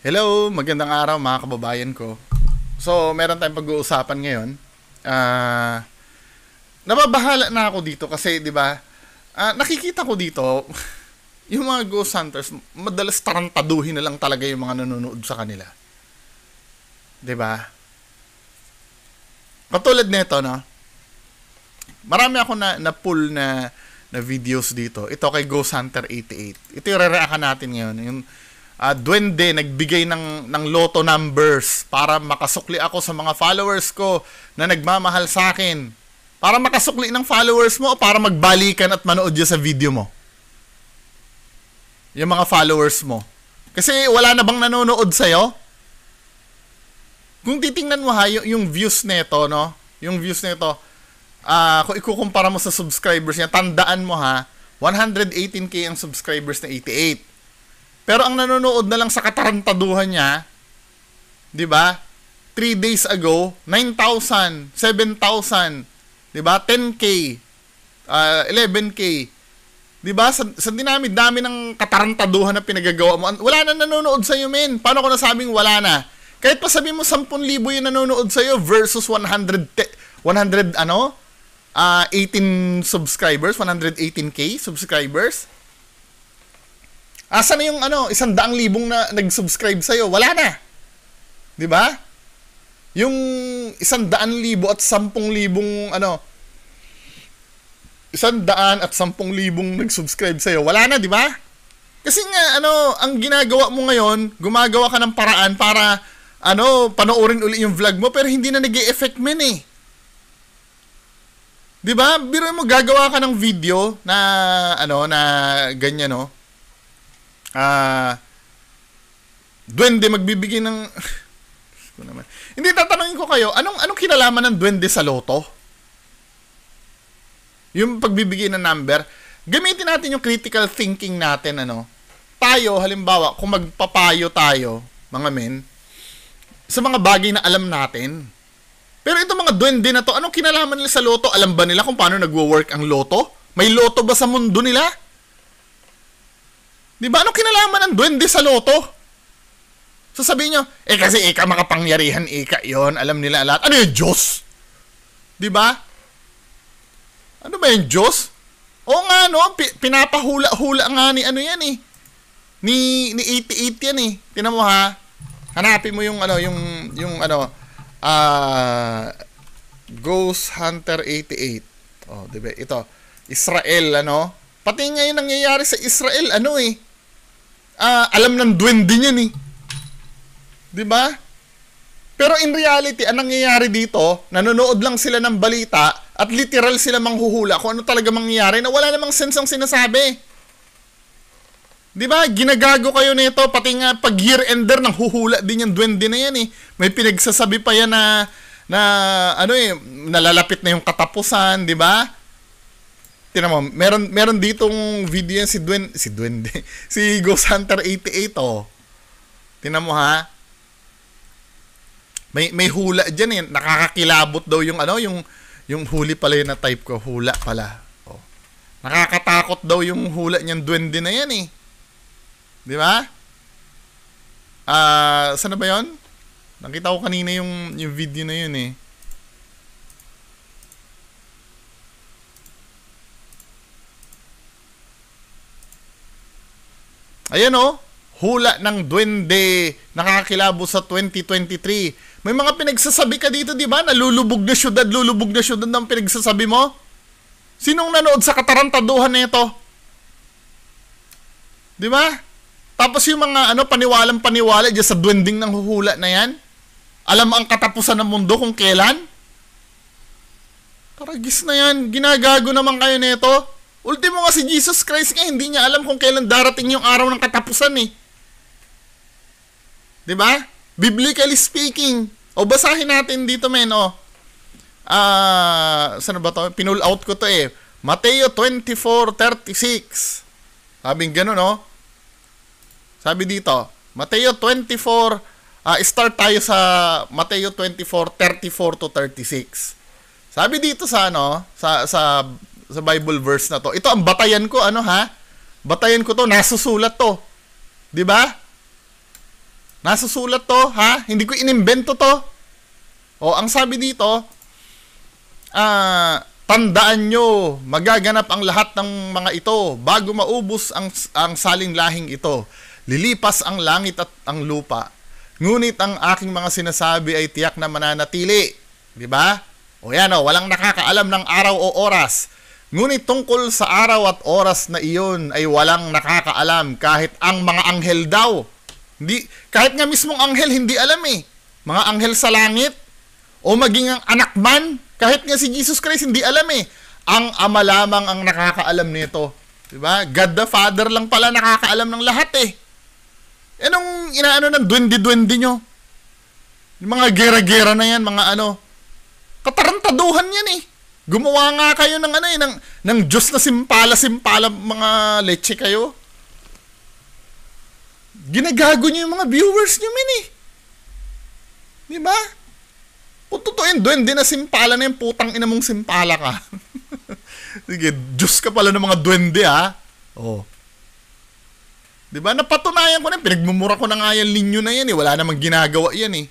Hello, magandang araw mga kababayan ko. So, meron tayong pag-uusapan ngayon. Nababahala na ako dito kasi, 'di ba? Nakikita ko dito yung mga ghost hunters, madalas tarantaduhin na lang talaga yung mga nanonood sa kanila. 'Di ba? Katulad nito, no? Marami ako na pull na videos dito. Ito kay Ghost Hunter 88. Ito yung re-reactan natin ngayon. Yung duwende nagbigay ng lotto numbers para makasukli ako sa mga followers ko na nagmamahal sa akin. Para makasukli ng followers mo o para magbalikan at manood yun sa video mo? Yung mga followers mo. Kasi wala na bang nanonood sa'yo? Kung titingnan mo ha, yung views nito, no? Yung views nito, kung ikukumpara mo sa subscribers niya, tandaan mo ha, 118k ang subscribers na 88. Pero ang nanonood na lang sa katarantaduhan niya, 'di ba? 3 days ago, 9,000, 7,000, 'di ba? 10k, 11k. 'Di ba? Sa dinami-dami ng katarantaduhan na pinagagawa mo, wala na nanonood sa iyo, men. Paano ko nasabing wala na? Kahit pa sabihin mo 10,000 yung nanonood sa iyo versus 18 subscribers, 118k subscribers. Asa na yung 100,000 na nag-subscribe sa iyo? Wala na. 'Di ba? Yung 100,000 at 10,000 100 at 10,000 nag-subscribe sa iyo. Wala na, 'di ba? Kasi nga ang ginagawa mo ngayon, gumagawa ka ng paraan para panoorin uli yung vlog mo pero hindi na nag-e-effect men eh. 'Di ba? Biro mo gagawa ka ng video na na ganyan duwende magbibigay ng Hindi, tatanungin ko kayo, anong kinalaman ng duwende sa loto? Yung pagbibigay ng number, gamitin natin yung critical thinking natin, Tayo, halimbawa, kung magpapayo tayo, mga men, sa mga bagay na alam natin. Pero itong mga duwende na to, anong kinalaman nila sa loto? Alam ba nila kung paano nagwo-work ang loto? May loto ba sa mundo nila? Di ba? Anong kinalaman ng duwende sa loto? Sasabihin nyo, kasi ika makapangyarihan, ika yon, alam nila lahat. Ano yung Diyos? Di ba? Ano ba yung Diyos? Oo nga, pinapahula-hula nga ni yan eh. Ni 88 yan eh. Tinan mo ha. Hanapin mo yung Ghost Hunter 88. Oh, di ba? Ito, Israel, Pati ngayon nangyayari sa Israel, alam ng duwende niyan eh. 'Di ba? Pero in reality, ang nangyayari dito, nanonood lang sila ng balita at literal sila manghuhula kung ano talaga mangyayari na wala namang sense ang sinasabi. 'Di ba? Ginagago kayo nito, pati nga pag year-ender nang huhula din yung duwende na yan eh. May pinagsasabi pa yan na nalalapit na yung katapusan, 'di ba? Tingnan mo, meron ditong video yan si Ghost Hunter 88 Tingnan mo ha. May hula diyan eh. Nakakakilabot daw yung huli pala yun na type ko, hula pala. Nakakatakot daw yung hula niyang duwende na yan eh. 'Di ba? Saan na ba 'yon? Nakita ko kanina yung video na yun eh. Ayan hula ng duwende, nakakakilabo sa 2023. May mga pinagsasabi ka dito, di ba? Lulubog na syudad ng pinagsasabi mo. Sinong nanood sa katarantaduhan nito? Di ba? Tapos yung mga paniwalang-paniwala diyan sa duwending ng huhula na yan. Alam ang katapusan ng mundo kung kailan? Taragis na yan. Ginagago naman kayo nito. Ultimo nga si Jesus Christ nga, hindi niya alam kung kailan darating yung araw ng katapusan eh. 'Di ba? Biblically speaking. O basahin natin dito men, saan ba to? Pinull out ko to eh. Mateo 24:36. Sabing gano'n, Sabi dito, Mateo 24, start tayo sa Mateo 24:34 to 36. Sabi dito sa sa Bible verse na to. Ito ang batayan ko, Batayan ko to, nasusulat to. 'Di ba? Nasusulat to, ha? Hindi ko inimbento to. O, ang sabi dito, tandaan nyo, magaganap ang lahat ng mga ito bago maubos ang salinlahing ito. Lilipas ang langit at ang lupa. Ngunit ang aking mga sinasabi ay tiyak na mananatili. Diba? O yan o, walang nakakaalam ng araw o oras. Ngunit tungkol sa araw at oras na iyon ay walang nakakaalam kahit ang mga anghel daw. Hindi, kahit nga mismong anghel hindi alam eh. Mga anghel sa langit o maging ang anak man, kahit nga si Jesus Christ hindi alam eh. Ang Ama lamang ang nakakaalam nito. Diba? God the Father lang pala nakakaalam ng lahat eh. Anong inaano ng duwende-duwende nyo? Yung mga gera-gera na yan, mga ano, katarantaduhan yan eh. Gumawa nga kayo ng ano eh, ng Diyos na simpala-simpala mga leche kayo. Ginagago nyo yung mga viewers nyo, min eh. Di ba? Kung totoo yun, duwende na simpala na yung putang ina mong simpala ka. Sige, Diyos ka pala ng mga duwende, ha? Oh. Di ba? Napatunayan ko na, pinagmumura ko na nga yung linyo na yan, eh. Wala namang ginagawa yan, eh.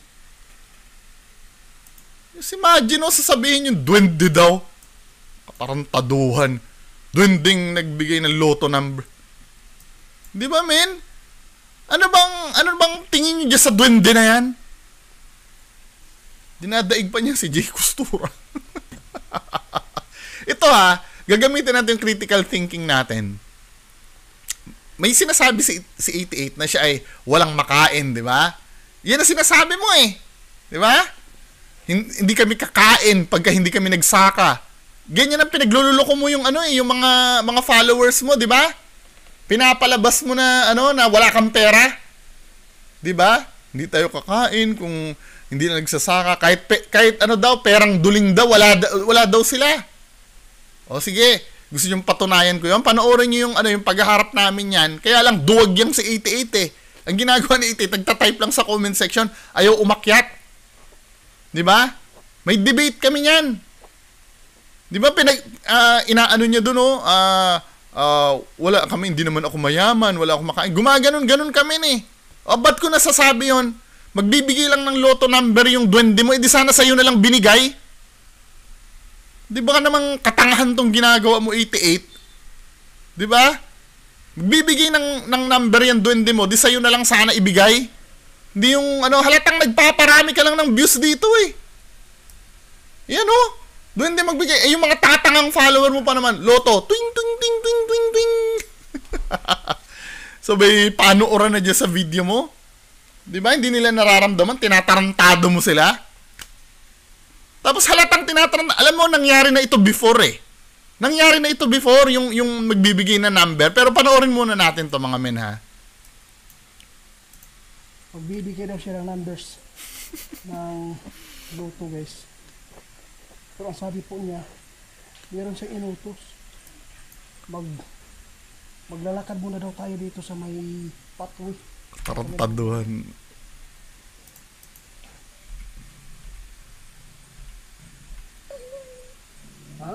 Just imagine, oh, sasabihin yung duwende daw. Katarantaduhan. Duwendeng nagbigay ng lotto number. Di ba, men? Ano bang tingin nyo dyan sa duwende na yan? Dinadaig pa niya si Jay Costura. Ito ha, gagamitin natin yung critical thinking natin. May sinasabi si 88 na siya ay walang makain, di ba? Yan ang sinasabi mo eh. Di ba? Hindi kami kakain pagka hindi kami nagsaka. Ganyan ang pinaglululoko mo yung ano eh, yung mga followers mo, di ba? Pinapalabas mo na ano na wala kang pera. 'Di ba? Hindi tayo kakain kung hindi na nagsasaka kahit ano daw perang duling daw wala daw sila. O sige, gusto niyo patunayan ko 'yon. Panoorin niyo yung ano yung paghaharap namin yan. Kaya lang duwag yang si 88 eh. Ang ginagawa ni 88, nagta-type lang sa comment section, ayaw umakyat. 'Di ba? May debate kami niyan. 'Di ba inaano niya doon wala kami, hindi naman ako mayaman, wala ako makain. Gumaganon-ganon kami ni. O, ba't ko nasasabi yon? Magbibigay lang ng lotto number yung duwende mo, edi sana sa'yo na lang binigay. Di ba ka namang katangahan tong ginagawa mo, 88? Di ba? Magbibigay ng number yung duwende mo, di sa'yo na lang sana ibigay. Hindi yung, halatang nagpaparami ka lang ng views dito eh. Yan o. Doon din magbigay. Yung mga tatangang follower mo pa naman, loto, twing, twing, twing, twing, twing, twing. So, may panooran na dyan sa video mo. Di ba? Hindi nila nararamdaman. Tinatarantado mo sila. Tapos halatang tinatarantado. Alam mo, nangyari na ito before eh. Nangyari na ito before, yung magbibigay na number. Pero panoorin muna natin to mga men, ha? Magbibigay daw siya ng numbers ng loto, guys. Pero ang sabi po niya, meron siyang inutos. Maglalakad muna daw tayo dito sa may pathway. Tarantaduhan. Ha?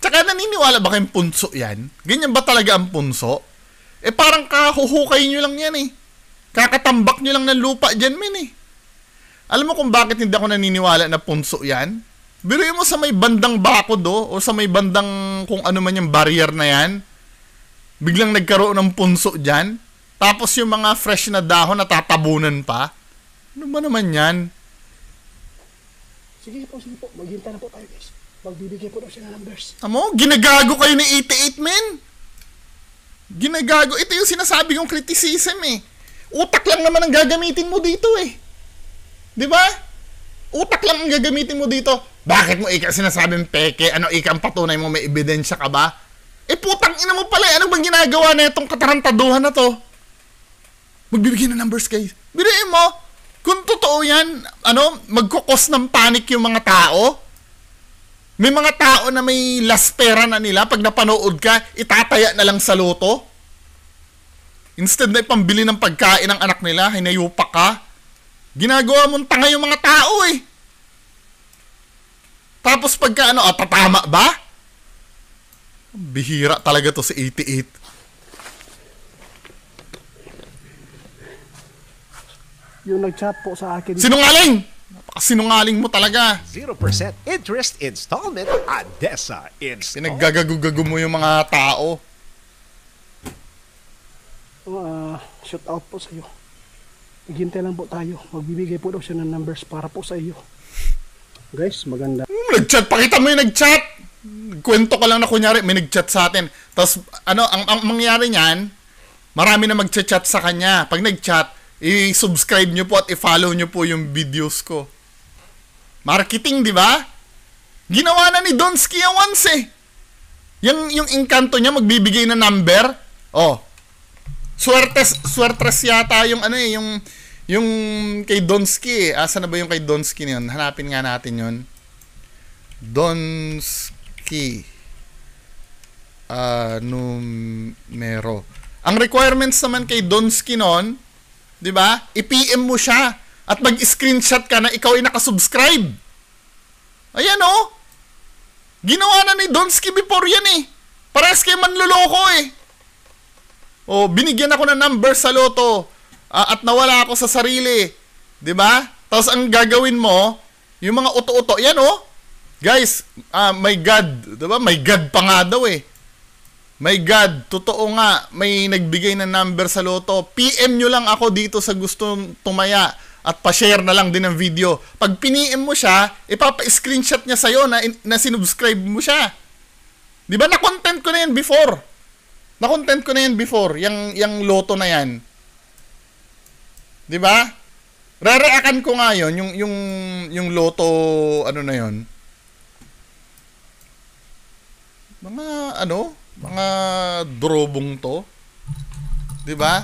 Tsaka naniniwala ba kayong punso yan? Ganyan ba talaga ang punso? Eh parang kahuhukay nyo lang yan eh. Kakatambak nyo lang ng lupa dyan, men eh. Alam mo kung bakit hindi ako naniniwala na punso yan? Biruin mo sa may bandang bakod o sa may bandang kung ano man yung barrier na yan. Biglang nagkaroon ng punso dyan. Tapos yung mga fresh na dahon natatabunan pa. Ano ba naman yan? Sige po. Maghintay na po tayo, guys. Magbibigay po daw siya ng numbers. Amo, ginagago kayo ni 88, men. Ginagago. Ito yung sinasabi kong criticism eh. Utak lang naman ang gagamitin mo dito eh. Di ba? Utak lang ang gagamitin mo dito. Bakit mo sinasabing peke? Ano ang patunay mo, may ebidensya ka ba? Eh putang ina mo pala, ano bang ginagawa na itong katarantaduhan na to? Magbibigay ng numbers guys. Biruin mo, kung totoo yan, magkukos ng panic yung mga tao. May mga tao na may last pera na nila, pag napanood ka, itataya na lang sa loto. Instead na ipambili ng pagkain ng anak nila, hinayupak ka. Ginagawa mong tanga yung mga tao eh. Tapos pagka tatama ba? Bihira talaga to si 88. yung nag-chat po sa akin. Sinungaling! Napakasinungaling mo talaga. 0% interest installment ADESA installment. Pinaggagagugago mo yung mga tao. Shout out po sa iyo. Maghintay lang po tayo. Magbibigay po daw siya ng numbers para po sa iyo. Guys, maganda. Nag-chat, pakita mo yung nag-chat. Kwento ka lang na kunyari, may nag-chat sa atin. Tapos, ang mangyari niyan, marami na mag-chat sa kanya. Pag nag-chat, i-subscribe nyo po at i-follow nyo po yung videos ko. Marketing, di ba? Ginawa na ni Donsky yan once eh. Yung Encanto niya, magbibigay na number. Oh. Swertres yata yung yung kay Donsky. Asa na ba yung kay Donsky niyon? Hanapin nga natin yon. Donsky. Numero. Ang requirements naman kay Donsky noon, 'di ba? I-PM mo siya at mag-screenshot ka na ikaw ay nakasubscribe. Ayan oh. Ginawa na ni Donsky before yan eh. Parehas kayo manluloko eh. Oh, binigyan ako ng number sa loto. At nawala ako sa sarili. 'Di ba? Tapos ang gagawin mo, yung mga uto-uto, yan oh. Guys, my God, 'di ba? My God pa nga daw eh. My God, totoo nga, may nagbigay ng number sa loto. PM nyo lang ako dito sa gustong tumaya at pa-share na lang din ng video. Pag piniem mo siya, ipapa-screenshot niya sa'yo na sinubscribe mo siya. 'Di ba? Na-content ko na yan before. Na-content ko na yan before, yung loto na yan. 'Di ba? Re-reactan ko nga yon yung loto ano na yon. Mga drobong to. 'Di ba?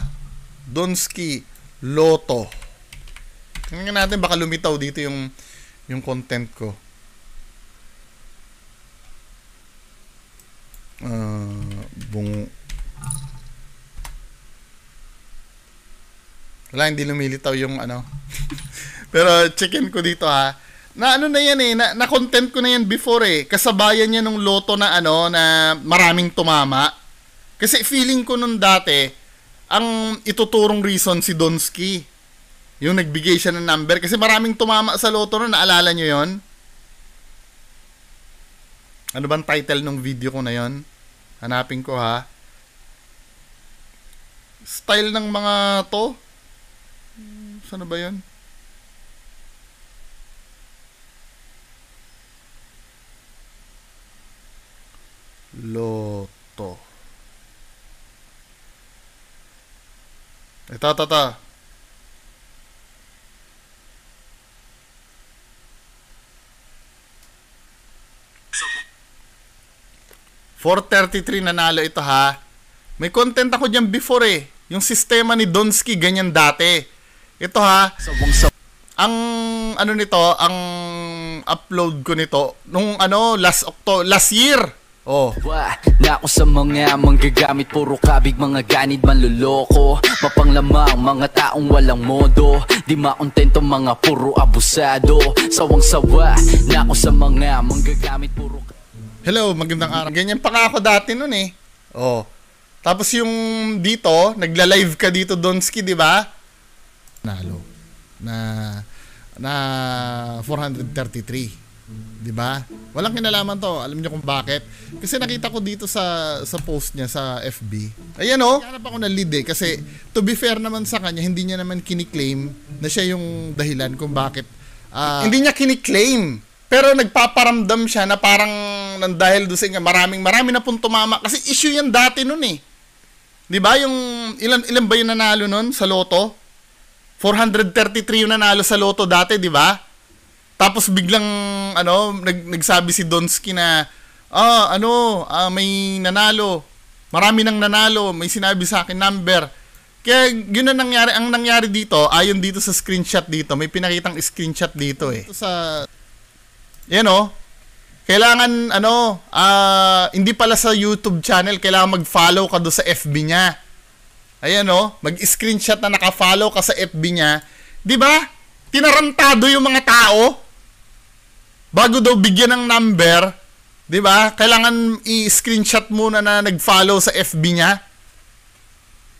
Donsky loto. Tingnan natin baka lumitaw dito yung content ko. Wala, hindi lumilitaw yung ano. Pero checkin ko dito ha. Na ano na yan eh, na content ko na yan before eh. Kasabayan niya nung loto na na maraming tumama. Kasi feeling ko nung dati, ang ituturong reason si Donsky. Yung nagbigay siya ng number. Kasi maraming tumama sa loto na, naalala nyo yon? Ano bang title ng video ko na yon? Hanapin ko ha. Style ng mga to. Saan ba yun? Loto. Ito. 433 nanalo ito ha. May content ako dyan before eh. Yung sistema ni Donsky, ganyan dati. Ito ha. Ang ano nito, ang upload ko nito nung last year. Oh. Na ako sa mga manggagamit, puro kabig, mga ganid, manluloko, mapanglamang, mga taong walang modo, di makontento, mga puro abusado, sawang-sawa. Na ako sa mga manggagamit, puro. Hello, magandang araw. Ganyan pa nga ako dati nun eh. Oh. Tapos yung dito, nagla-live ka dito, Donsky, di ba? Nalo. Na 433. Di ba? Walang kinalaman to. Alam niyo kung bakit? Kasi nakita ko dito sa post niya sa FB. Ayan oh. Hanap ako ng lead eh. Kasi to be fair naman sa kanya, hindi niya naman kiniklaim na siya yung dahilan kung bakit. Hindi niya kiniklaim. Pero nagpaparamdam siya na parang dahil doon sa marami na pong tumama. Kasi issue yan dati nun eh. Di ba? Yung ilan ba yung nanalo nun sa loto? 433 yung nanalo sa loto dati, di ba? Tapos biglang nagsabi si Donsky na may nanalo. Marami nang nanalo, may sinabi sa akin number. Kaya yun ang nangyari. Ang nangyari dito, ayon dito sa screenshot dito, may pinakitang screenshot dito eh. Ito sa yan oh. Kailangan hindi pala sa YouTube channel, kailangan mag-follow ka do sa FB niya. Ayan oh, mag-screenshot na naka-follow ka sa FB niya. 'Di ba? Tinarantado yung mga tao. Bago daw bigyan ng number, 'di ba? Kailangan i-screenshot muna na nag-follow sa FB niya.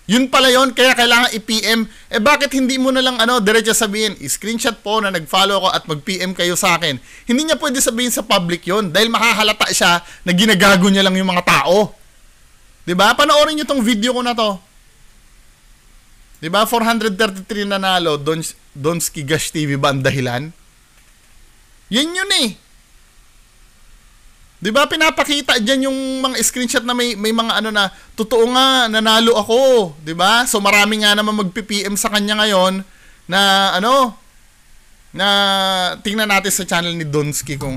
Yun pala yun, kaya kailangan i-PM. Eh bakit hindi mo na lang diretso sabihin, screenshot po na nag-follow ko at mag-PM kayo sa akin. Hindi niya pwede sabihin sa public yun dahil makahalata siya na ginagago niya lang yung mga tao. 'Di ba? Panoorin niyo tong video ko na to. 'Di ba? 433 nanalo, Donski Gash TV ba ang dahilan? Yan yun eh. 'Di ba pinapakita diyan yung mga screenshot na may mga na totoo nga nanalo ako, 'di ba? So marami nga naman magpi-PM sa kanya ngayon na na tingnan natin sa channel ni Donski kung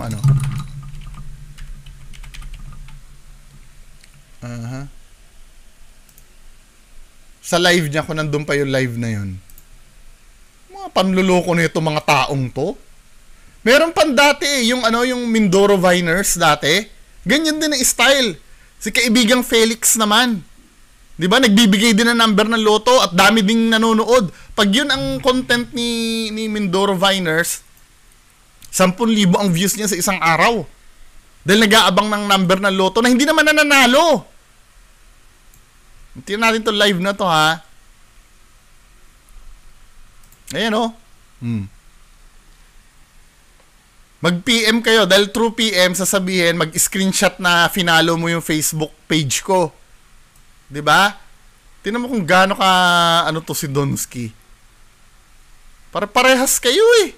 sa live niya, kung nandun pa yung live na yun. Mga panluloko na itong mga taong to. Meron pan dati yung yung Mindoro Viners dati. Ganyan din ang style. Si kaibigang Felix naman. 'Di ba? Nagbibigay din ng number ng loto at dami ding nanonood. Pag yun ang content ni Mindoro Viners, 10,000 ang views niya sa isang araw. Dahil nag-aabang ng number ng loto na hindi naman nananalo. Tingnan natin 'to live na 'to, ha. Ayan Mag-PM kayo dahil through PM sasabihin, mag-screenshot na finalo mo yung Facebook page ko. 'Di ba? Tingnan mo kung gaano ka to si Donski. Parehas kayo eh.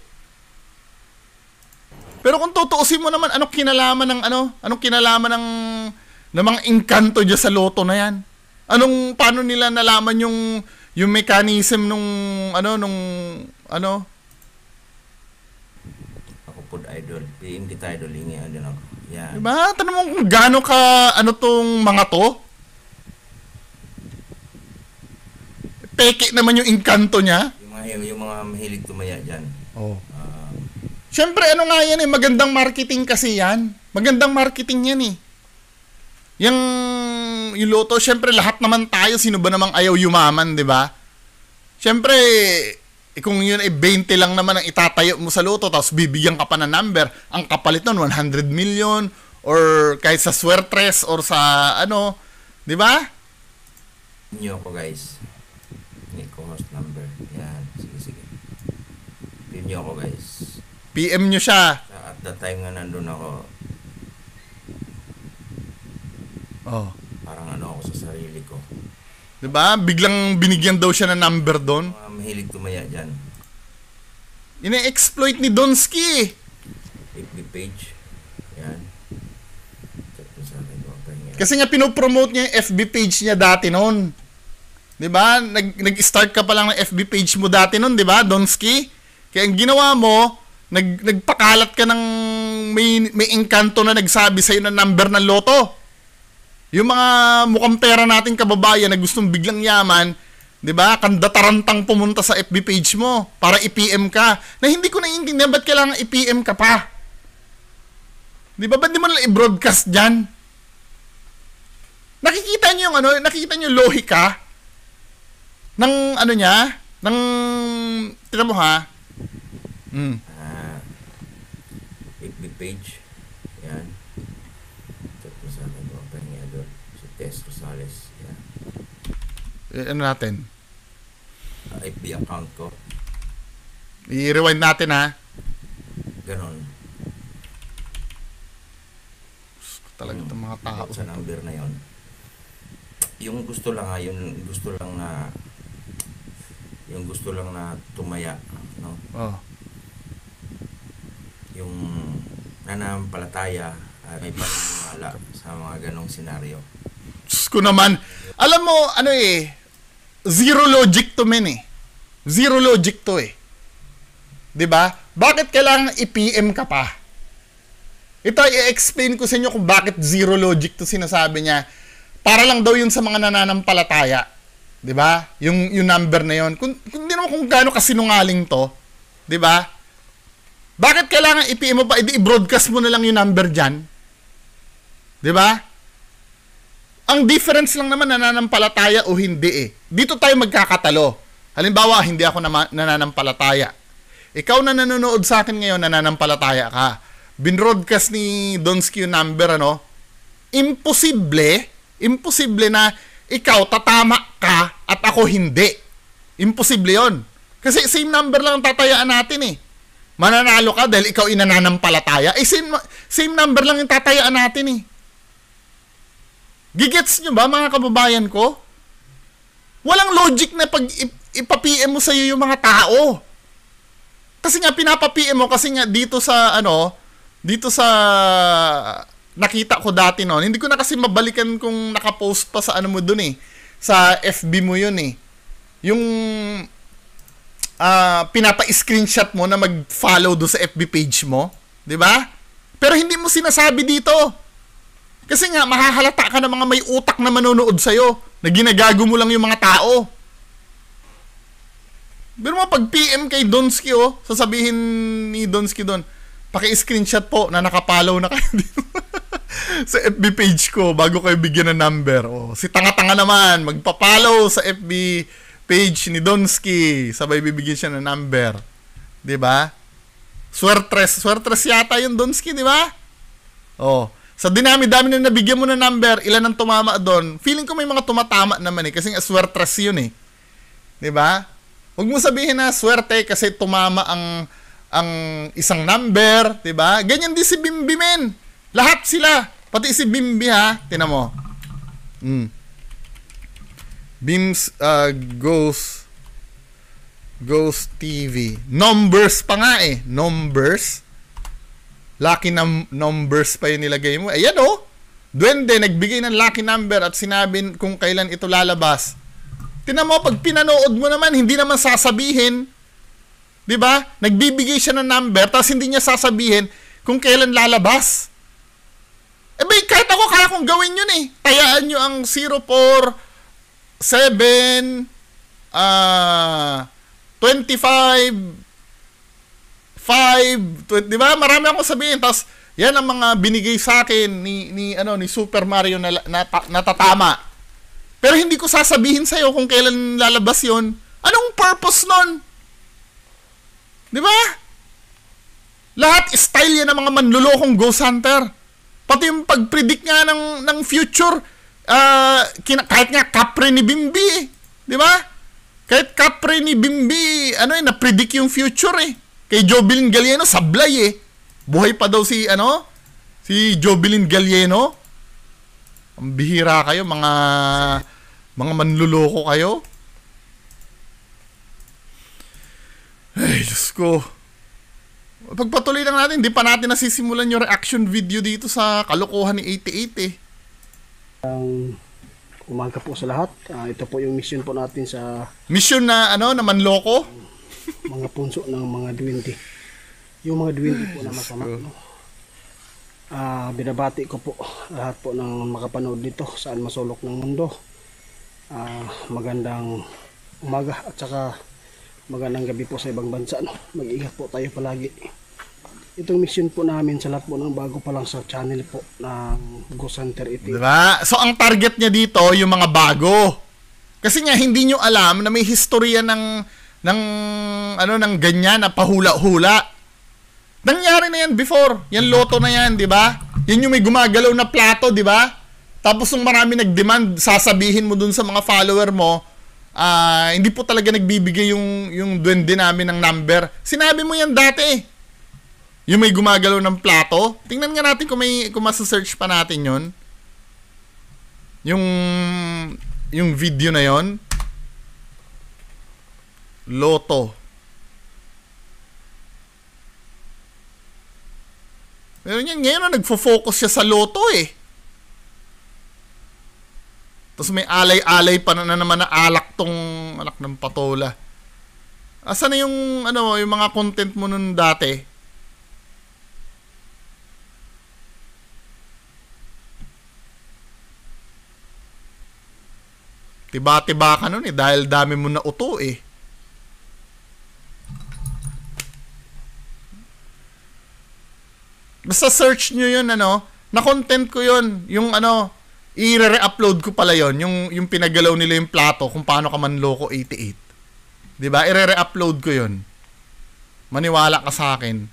Pero kung tutuusin mo naman, anong kinalaman ng mga engkanto diyan sa loto na 'yan? Paano nila nalaman yung mechanism nung Pod idol, PM kita idol, hingi din ako. Yan. Diba? Tanong mo kung gaano ka, tong mga to? Peke naman yung engkanto niya. Yung mga mahilig tumaya dyan. Oh. Siyempre, nga yan eh, magandang marketing kasi yan. Magandang marketing yan eh. Yung loto, siyempre lahat naman tayo, sino ba namang ayaw yumaman, di ba? Siyempre, kung yun ay 20 lang naman ang itatayo mo sa loto tapos bibigyan ka pa ng number, ang kapalit nun 100 million or kahit sa Swertres or sa di ba? Nyo ko guys. Need ko host number. Yan, sige. PM nyo ako guys. PM nyo siya. At that time nga nandun ako, parang ako sa sarili ko. Di ba? Biglang binigyan daw siya ng number doon. Mahilig tumaya dyan. Ine-exploit ni Donski. FB page. Yan. Check mo sa akin. Kasi nga pinopromote niya yung FB page niya dati noon. 'Di ba? Nag-start ka pa lang ng FB page mo dati noon, 'di ba, Donski? Kaya ang ginawa mo, nagpakalat ka ng may engkanto na nagsabi sa iyo ng number ng loto. Yung mga mukhang pera nating kababayan na gustong biglang yaman, 'di ba? Kandatarantang pumunta sa FB page mo para i-PM ka. Na hindi ko naiintindihan ba't kailangan i-PM ka pa? 'Di ba? Ba't di mo lang i-broadcast diyan? Nakikita niyo yung nakikita niyo lohika ng niya, ng tingnan mo ha. FB page. Yan. Check mo sa akin mga pangyadoor. Si Tess Rosales. Yan. Natin? FB account ko. I-rewind natin ha. Ganon. Talaga itong mga tao. Sa number na yon. Yung gusto lang na tumaya, no? Yung nananampalataya at may paniniwala sa mga ganong senaryo. Diyos ko naman. Alam mo, zero logic to men eh. Zero logic to eh. 'Di ba? Bakit kailangan i-PM ka pa? Ito, i-explain ko sa inyo kung bakit zero logic to sinasabi niya. Para lang daw yun sa mga nananampalataya. 'Di ba? Yung number na yun. Kung hindi naman kung gaano kasinungaling to, 'di ba? Bakit kailangan i-PM mo pa? I-broadcast mo na lang yung number diyan. 'Di ba? Ang difference lang naman nananampalataya o hindi eh. Dito tayo magkakatalo. Halimbawa, hindi ako nananampalataya. Ikaw na nanonood sa akin ngayon, nananampalataya ka. Binroadcast ni Donski yung number, Imposible na ikaw tatama ka at ako hindi. Imposible yon. Kasi same number lang ang tatayaan natin eh. Mananalo ka dahil ikaw inananampalataya. Eh, same number lang yung tatayaan natin eh. Gigets nyo ba, mga kababayan ko? Walang logic na pag ipa-PM mo sa'yo yung mga tao. Kasi nga, pinapa-PM mo, kasi nga dito sa, nakita ko dati noon, hindi ko na kasi mabalikan kung nakapost pa sa ano mo dun eh. Sa FB mo yun eh. Yung pinapa-screenshot mo na mag-follow do sa FB page mo, 'di ba? Pero hindi mo sinasabi dito. Kasi nga mahahalata ka ng mga may utak na manonood sa iyo, na ginagago mo lang yung mga tao. Pero mo pag PM kay Donsky sasabihin ni Donsky doon, paki-screenshot po na nakapollow na kayo dito sa FB page ko bago kayo bigyan ng number. Si tanga-tanga naman magpa-follow sa FB page ni Donsky, sabay bibigyan siya ng number. 'Di ba? Swertres yata yung Donsky, 'di ba? Sa dinami-dami na nabigyan mo ng number, ilan ang tumama doon? Feeling ko may mga tumatama naman eh, kasi swertres yun eh. 'Di ba? Huwag mo sabihin na swerte kasi tumama ang isang number, 'di ba? Ganyan din si Bimbi, men. Lahat sila, pati si Bimbi ha, tinan mo. Bims Ghost TV. Numbers pa nga eh. Numbers. Lucky numbers pa yung nilagay mo. Ayan Duwende, nagbigay ng lucky number at sinabi kung kailan ito lalabas. Tingnan mo, pag pinanood mo naman, hindi naman sasabihin. 'Di ba? Nagbibigay siya ng number, tapos hindi niya sasabihin kung kailan lalabas. Kahit ako kaya kong gawin yun eh. Tayaan nyo ang 047 25 5, 'di ba? Marami akong sabihin, tapos yan ang mga binigay sa akin ni Super Mario na natatama. Pero hindi ko sasabihin sa iyo kung kailan lalabas 'yon. Anong purpose nun? 'Di ba? Lahat style yan ng mga manlulokong ghost hunter. Pati yung pag-predict nga ng future, kahit nga kapre ni Bimbi, 'di ba? Kahit kapre ni Bimbi, na-predict yung future eh. Kay Jobilin Galieno, sablay eh. Buhay pa daw si Jobilin Galieno. Ang bihira kayo, mga manluloko kayo. Ay, Diyos ko. Pagpatuloy lang natin, hindi pa natin nasisimulan yung reaction video dito sa kalokohan ni 88 eh. Umaga po sa lahat. Ito po yung mission po natin sa... Mission na na manloko? Mga punso ng mga duwende. Yung mga duwende po na masama. Binabati ko po lahat po ng makapanood nito saan masulok ng mundo. Magandang umaga at saka magandang gabi po sa ibang bansa. Mag-ingat po tayo palagi. Itong mission po namin sa lahat po ng bago pa lang sa channel po ng Ghost Hunter 88. Diba? So ang target niya dito yung mga bago. Kasi nga hindi nyo alam na may historya ng ganyan na pahula-hula. Nangyari na yan before. Yan loto na yan, 'di ba? Yan yung may gumagalaw na plato, 'di ba? Tapos nung marami nag-demand, sasabihin mo dun sa mga follower mo, hindi po talaga nagbibigay yung duwende namin ng number. Sinabi mo yan dati. Yung may gumagalaw ng plato. Tingnan nga natin kung masa-search pa natin yon. Yung video na yon. Loto. Pero ngayon nagfo-focus siya sa loto eh. Tapos may alay-alay pa na naman na alak tong anak ng patola. Asa na yung yung mga content mo nun dati? Tiba-tiba ka nun eh dahil dami mo na uto eh. Basta search nyo yun na content ko yun, yung i-re-upload ko pala yon, yung pinagalaw nila yung plato kung paano ka manloko 88. 'Di ba? I-re-upload ko yon. Maniwala ka sa akin.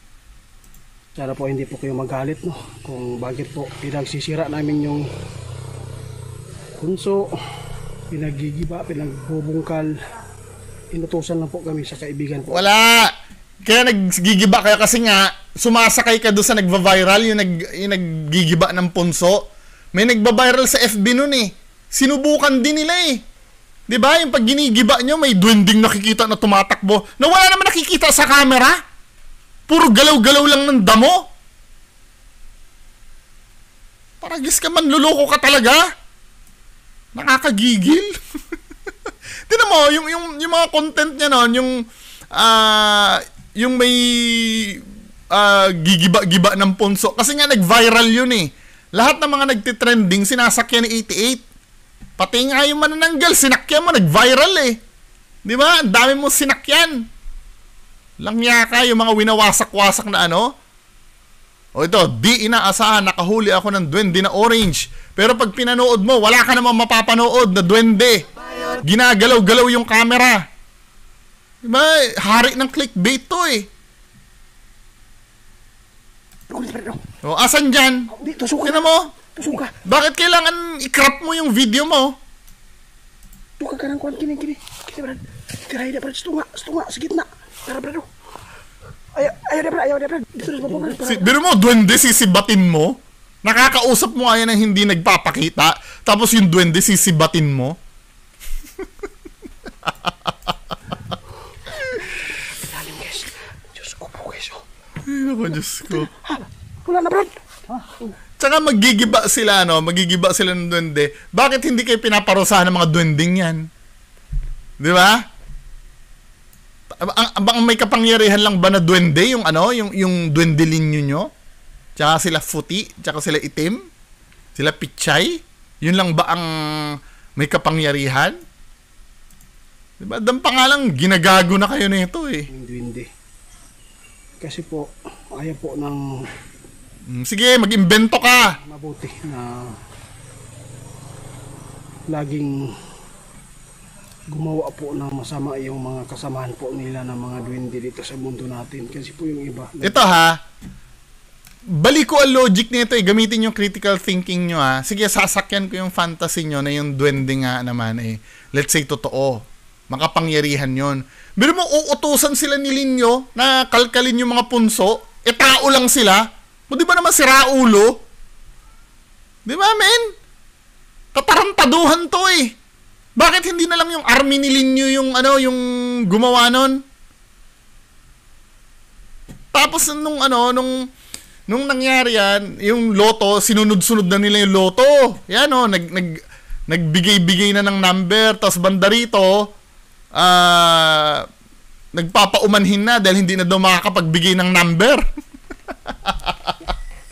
Sana po hindi po kayo magalit kung bakit po pinagsisira namin yung punso pinagigiba, pinagbubungkal. Inutusan lang po kami sa kaibigan po. Wala. Kaya naggigiba kayo kasi nga sumasakay ka doon sa nagva-viral yung naggigiba ng punso. May nagba-viral sa FB noon eh. Sinubukan din nila eh. 'Di ba? Yung pag ginigiba nyo, may duwending nakikita na tumatakbo na wala naman nakikita sa camera. Puro galaw-galaw lang ng damo. Paragis ka man, luloko ka talaga. Nakakagigil. Tingnan mo, yung mga content niya noon, yung may gigiba-giba ng punso. Kasi nga nag-viral yun eh. Lahat ng mga nagtitrending, sinasakyan ni 88. Pati nga yung manananggal, sinakyan mo, nag-viral eh. Di ba? Ang dami mo sinakyan. Langya yung mga winawasak-wasak na ano. O ito, di inaasahan, nakahuli ako ng duwende na orange. Pero pag pinanood mo, wala ka namang mapapanood na duwende. Ginagalaw-galaw yung camera. Diba? Hari ng clickbait to eh. O, asan dyan? Tignan mo. Tusuka. Bakit kailangan i-crop mo yung video mo? Tuka ka ng kuhan, kini. Kini, Brad. Tirahin na, Brad. Stunga, sa gitna. Tara, Brad. Ayaw, Brad. Dito na po, Brad. Biro mo, duwende sisibatin mo? Nakakausap mo kaya ng hindi nagpapakita, tapos yung duwende sisibatin mo? Lalim, guys. Diyos ko po, guys. Ay, naku, Diyos ko. Wala na, Brad. Tsaka magigiba sila ng duwende. Bakit hindi kayo pinaparusahan ng mga duwending yan? Di ba? Ang may kapangyarihan lang ba na duwende? Yung duwende linyo nyo? Tsaka sila futi? Tsaka sila itim? Sila pichay? Yun lang ba ang may kapangyarihan? Di ba? Dampa nga lang, ginagago na kayo nito eh. Yung duwende. Kasi po, ayaw po ng Sige, mag-imbento ka. mabuti na laging gumawa po ng masama yung mga kasamahan po nila ng mga duwende dito sa mundo natin. Kasi po yung iba. Ito ha, balik ko ang logic nito eh. Gamitin yung critical thinking nyo ha. Sige, sasakyan ko yung fantasy nyo na yung duwende nga naman eh. Let's say totoo. Makapangyarihan yon. Pero mo, uutusan sila ni Linyo na kalkalin yung mga punso. Eh, tao lang sila. O, di ba naman si Raulo? Di ba, men? Katarantaduhan to eh. Bakit hindi na lang yung army ni Linyo yung gumawa nun? Tapos nung nangyari yan, yung loto, sinunod-sunod na nila yung loto. Yan nagbigay-bigay na ng number, tapos banda rito, nagpapaumanhin na dahil hindi na daw makakapagbigay ng number.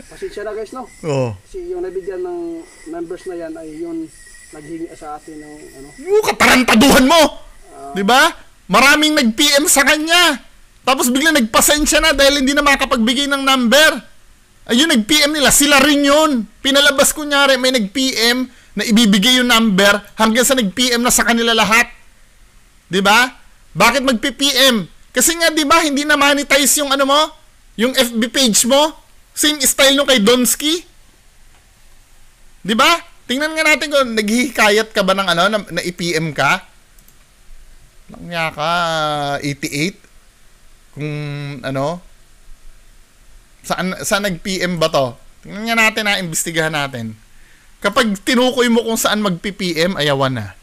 Pasensya na, guys, no? Oh. Kasi yung nabigyan ng numbers na yan ay yun naghingi sa atin ng Katarantaduhan mo! Di ba? Maraming nag-PM sa kanya. Tapos bigla nagpasensya na dahil hindi na makapagbigay ng number. Ayun, nag-PM nila. Sila rin yun. Pinalabas kunyari, may nag-PM na ibibigay yung number hanggang sa nag-PM na sa kanila lahat. Di ba? Bakit mag-PM? Kasi nga, di ba, hindi na monetize yung yung FB page mo. Same style nung kay Donsky. Di ba? Tingnan nga natin kung naghihikayat ka ba ng na i-PM ka. Langya ka, 88. Kung saan nag-PM ba to? Tingnan nga natin imbestigahan natin. Kapag tinukoy mo kung saan mag-PM, ayawan na.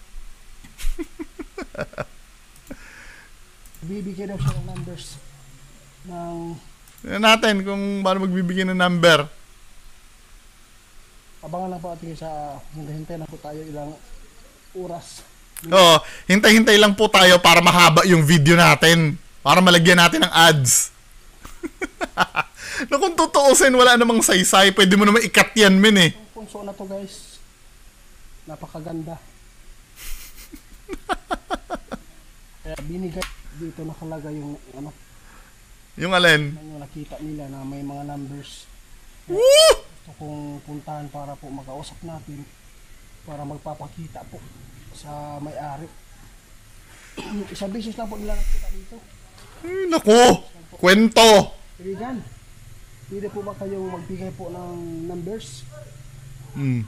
bibigyan daw siya ng numbers ng Tingnan natin kung paano magbibigay ng number. abangan lang po ating sa hintay na po tayo ilang oras. Oo, hintay-hintay lang po tayo para mahaba yung video natin. Para malagyan natin ng ads. Na kung tutuusin, wala namang saysay. Pwede mo naman ikat yan, men eh. Yung punso na to, guys. Napakaganda. Kaya binigay dito nakalagay yung Yung alin? yung nakita nila na may mga numbers. Woo! Gusto kong puntahan para po makausap natin para magpapakita po sa may-ari. Isang beses lang po nila nakita dito. Ay, naku! Kwento! Kaibigan, pwede po ba kayong magbigay po ng numbers? Hmm.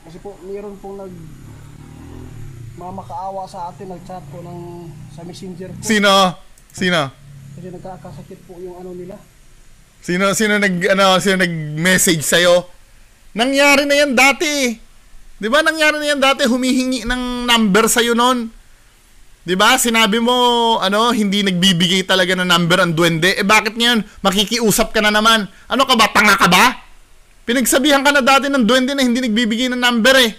Kasi po mayroon pong mamakaawa sa atin, nag-chat po sa messenger po. Sino? Sino? Kasi nagkakasakit po yung ano nila. Sino nag-message sa'yo? Nangyari na yan dati. 'Di ba? Nangyari na yan dati, humihingi ng number sa'yo noon. 'Di ba? Sinabi mo hindi nagbibigay talaga ng number ang duwende. Bakit ngayon makikiusap ka na naman? Ano ka ba? Tanga ka ba? Pinagsabihan ka na dati ng duwende na hindi nagbibigay ng number eh.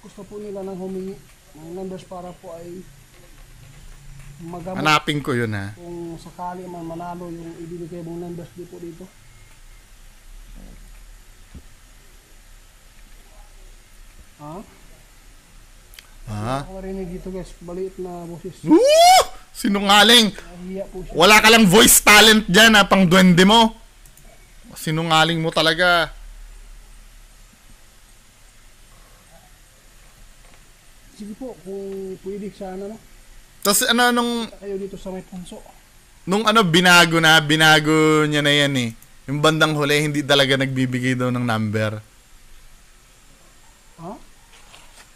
Gusto po nila nang humingi ng numbers para po ay magamot. Hanapin ko 'yun ha. Kung sakali man manalo yung ibibigay mong numbers dito. Ako marinig dito guys, baliit na boses. Sinungaling. Nahiya po siya. Wala ka lang voice talent dyan pang duwende mo. Sinungaling mo talaga. Sige po, kung pwede sana no. Tapos nung Kayo dito sa may punso. binago niya na yan eh. Yung bandang huli, hindi talaga nagbibigay daw ng number.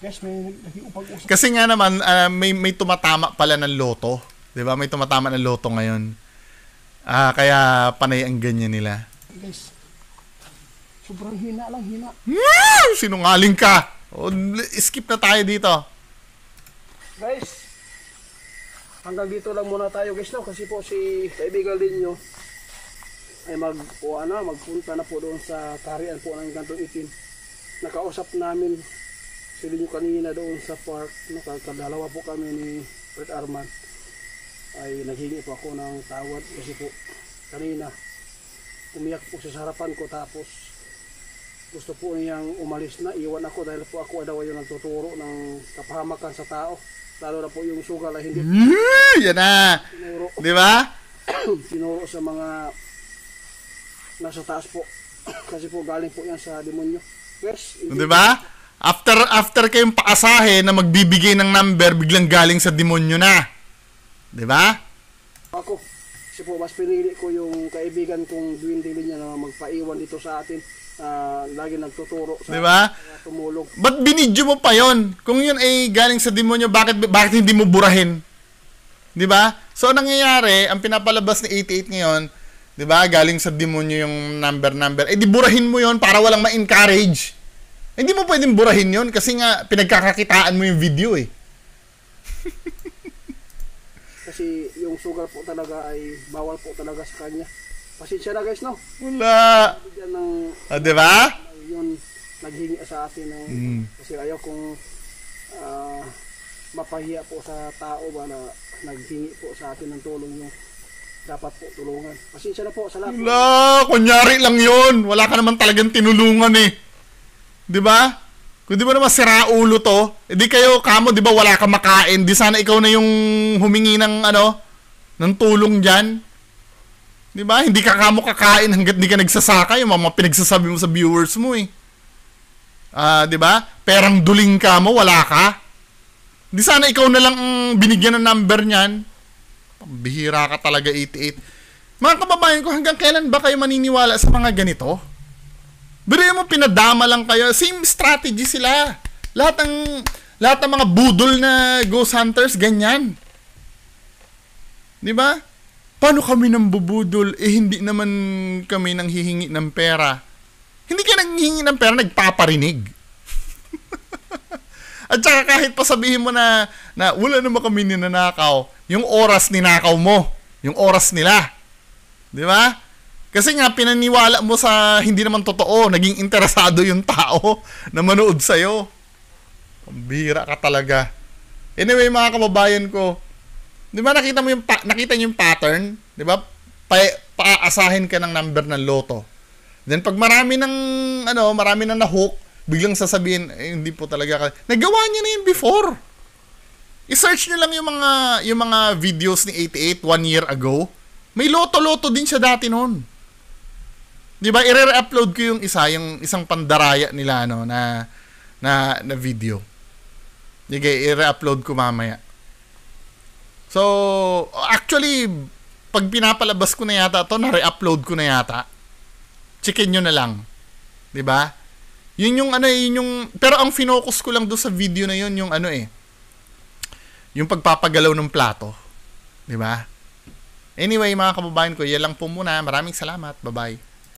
Guys, may nag-iupag-usap. Kasi nga naman, may tumatama pala ng loto. 'Di ba? May tumatama ng loto ngayon. Kaya panay ang ganyan nila. Guys, sobrang hina. Sinungaling ka. Skip na tayo dito. Guys, hanggang dito lang muna tayo guys no, kasi po si kaibigan din nyo ay magpunta na po doon sa tarian po ng Gantong Itim. Nakausap namin sila nyo kanina doon sa park, kadalawa po kami ni Fred Arman. Ay naghingi po ako ng tawad kasi po kanina umiyak po siya sa harapan ko, tapos gusto po niyang umalis na, iwan ako dahil po ako daw yung nagtuturo ng kapahamakan sa tao, lalo na po yung sugal ay hindi yan na. tinuro, 'Di ba? tinuro sa mga nasa taas po kasi po galing po yan sa demonyo. Yes, 'Di ba? After kayong paasahe na magbibigay ng number, biglang galing sa demonyo na. 'Di ba? Ako, kasi po mas pinili ko yung kaibigan kong duwende niya na magpaiwan dito sa atin. Lagi nagtuturo sa Diba? tumulong. Ba't binidyo mo pa yon? Kung yun ay galing sa demonyo, bakit hindi mo burahin? 'Di ba? So nangyayari, ang pinapalabas ni 88 ngayon, 'di ba? Galing sa demonyo yung number. Eh di burahin mo yon para walang ma-encourage. Hindi mo pwedeng burahin yon kasi nga pinagkakakitaan mo yung video eh. Kasi yung sugar po talaga ay bawal po talaga sa kanya. Pasensya na guys, no? Wala. Bigyan ng 'Di ba? yun naghingi sa atin ng kasi ayaw kong mapahiya po sa tao ba na naghingi po sa atin ng tulong yung dapat po tulungan. Pasensya na po sa lahat. Wala, kunyari lang yun. Wala ka naman talagang tinulungan eh. 'Di ba? Kung di ba naman sira ulo to, edi kayo kamo, 'di ba, wala ka makain. Di sana ikaw na yung humingi ng ng tulong diyan. 'Di ba? Hindi ka kamo kakain hangga't di ka nagsasaka, yung mga pinagsasabi mo sa viewers mo eh. 'Di ba? Perang duling ka mo, wala ka. Di sana ikaw na lang binigyan ng number niyan. Bihira ka talaga, 88. Mga kababayan ko, hanggang kailan ba kayo maniniwala sa mga ganito? Biro mo, pinadama lang kayo. Same strategy sila. Lahat ng mga budol na ghost hunters, ganyan. 'Di ba? Paano kami nang bubudol? Hindi naman kami nang hihingi ng pera. Hindi ka nang hihingi ng pera, nagpaparinig. At saka kahit pa sabihin mo na wala naman kami ninanakaw, yung oras ninakaw mo. Yung oras nila. 'Di ba? Kasi nga, pinaniwala mo sa hindi naman totoo. Naging interesado yung tao na manood sa'yo. Pambira ka talaga. Anyway, mga kababayan ko, di ba nakita niyo yung pattern? Di ba? Paasahin ka ng number ng loto. Then pag marami ng na-hook, biglang sasabihin, hindi po talaga ka. Nagawa niya na yun before. I-search niyo lang yung mga videos ni 88 1 year ago. May loto-loto din siya dati noon. 'Di ba? I-re-upload ko yung isang pandaraya nila na video. Sige, i-re-upload ko mamaya. So, actually, pag pinapalabas ko na yata 'to, na-re-upload ko na yata. Checkin nyo na lang. 'Di ba? Yun yung ano yun yung, pero ang finocus ko lang doon sa video na yun, yung ano yung pagpapagalaw ng plato. 'Di ba? Anyway, mga kababayan ko, yan lang po muna. Maraming salamat. Bye-bye.